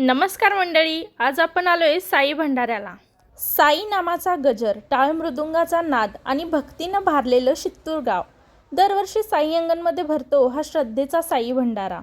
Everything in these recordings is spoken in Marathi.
नमस्कार मंडळी, आज आपण आलोय साई भंडाऱ्याला। साई नामाचा गजर, टाळ मृदुंगाचा नाद आणि भक्तीनं भारलेलं शित्तूर गाव दरवर्षी साई अंगणमध्ये भरतो हा श्रद्धेचा साई भंडारा।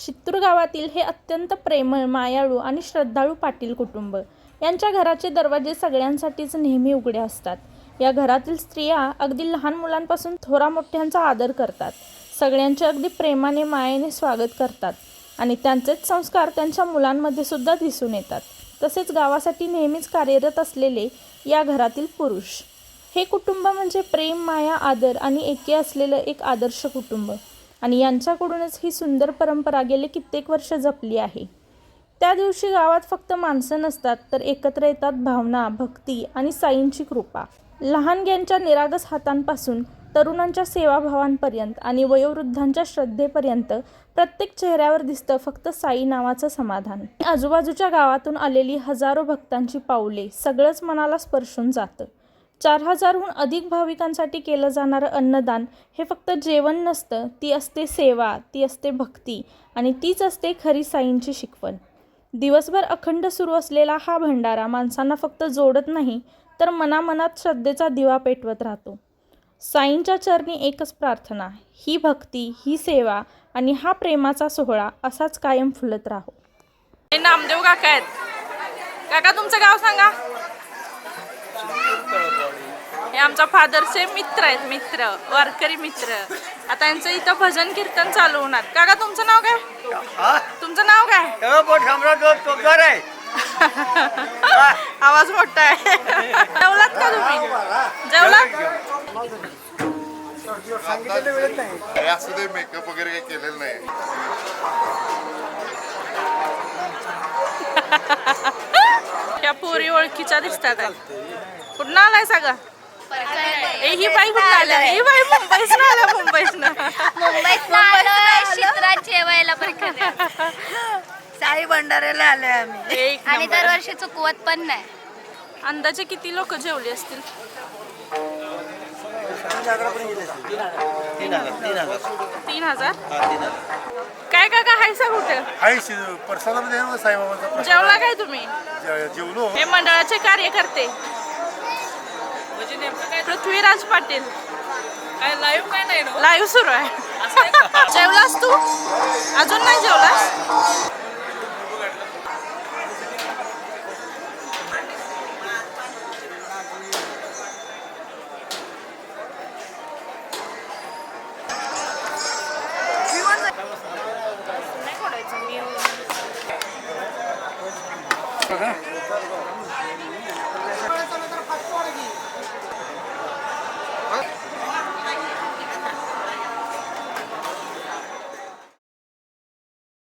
शित्तूर गावातील हे अत्यंत प्रेमळ, मायाळू आणि श्रद्धाळू पाटील कुटुंब यांच्या घराचे दरवाजे सगळ्यांसाठीच नेहमी उघडे असतात। या घरातील स्त्रिया अगदी लहान मुलांपासून थोरा मोठ्यांचा आदर करतात, सगळ्यांचे अगदी प्रेमाने मायेने स्वागत करतात आणि त्यांचेच संस्कार त्यांच्या मुलांमध्ये सुद्धा दिसून येतात। तसेच गावासाठी नेहमीच कार्यरत असलेले या घरातील पुरुष, हे कुटुंब म्हणजे प्रेम, माया, आदर आणि एकी असलेलं एक आदर्श कुटुंब आणि यांच्याकडूनच ही सुंदर परंपरा गेली कित्येक वर्ष जपली आहे। त्या दिवशी गावात फक्त माणसं नसतात, तर एकत्र येतात भावना, भक्ती आणि साईंची कृपा। लहानग्यांच्या निरागस हातांपासून तरुणांच्या सेवाभावांपर्यंत आणि वयोवृद्धांच्या श्रद्धेपर्यंत प्रत्येक चेहऱ्यावर दिसतं फक्त साई नावाचं समाधान। आजूबाजूच्या गावातून आलेली हजारो भक्तांची पावले सगळंच मनाला स्पर्शून जातं। 4000हून अधिक भाविकांसाठी केलं जाणारं अन्नदान हे फक्त जेवण नसतं, ती असते सेवा, ती असते भक्ती आणि तीच असते खरी साईंची शिकवण। दिवसभर अखंड सुरू असलेला हा भंडारा माणसांना फक्त जोडत नाही, तर मनामनात श्रद्धेचा दिवा पेटवत राहतो। साईंच्या चरणी एकच प्रार्थना, ही भक्ती, ही सेवा आणि हा प्रेमाचा सोहळा असाच कायम फुलत राहो। हे नामदेव काका आहेत। काका, तुमचं गाव सांगा। हे आमच्या फादरचे मित्र आहेत, मित्र, वारकरी मित्र। आता यांचं इथं भजन कीर्तन चालू होणार। काका, तुमचं नाव काय? तुमचं नाव काय? आवाज मोठा आहे। जेवलात का तुम्ही? जेवलात? असं ते मेकअप वगैरे काही केलेलं नाही। या पोरी ओळखीच्या दिसतात। कुठं आलाय सगळं? ही बाई कुठं आल्या? ही बाई मुंबईसनं आल्या, मुंबईसनं जेवायला साई भंडाऱ्याला आले आम्ही आणि दरवर्षी चुकवत पण नाही। अंदाजे किती लोक जेवली असतील? 3000। काय काका, हायसा कुठे? प्रसादामध्ये साईबाबांचा जेवला काय तुम्ही? जेवलो। हे मंडळाचे कार्यकर्ते पृथ्वीराज पाटील। काय लाईव्ह? काय नाही, लाईव्ह सुरू आहे। जेवलास तू? अजून नाही जेवलास?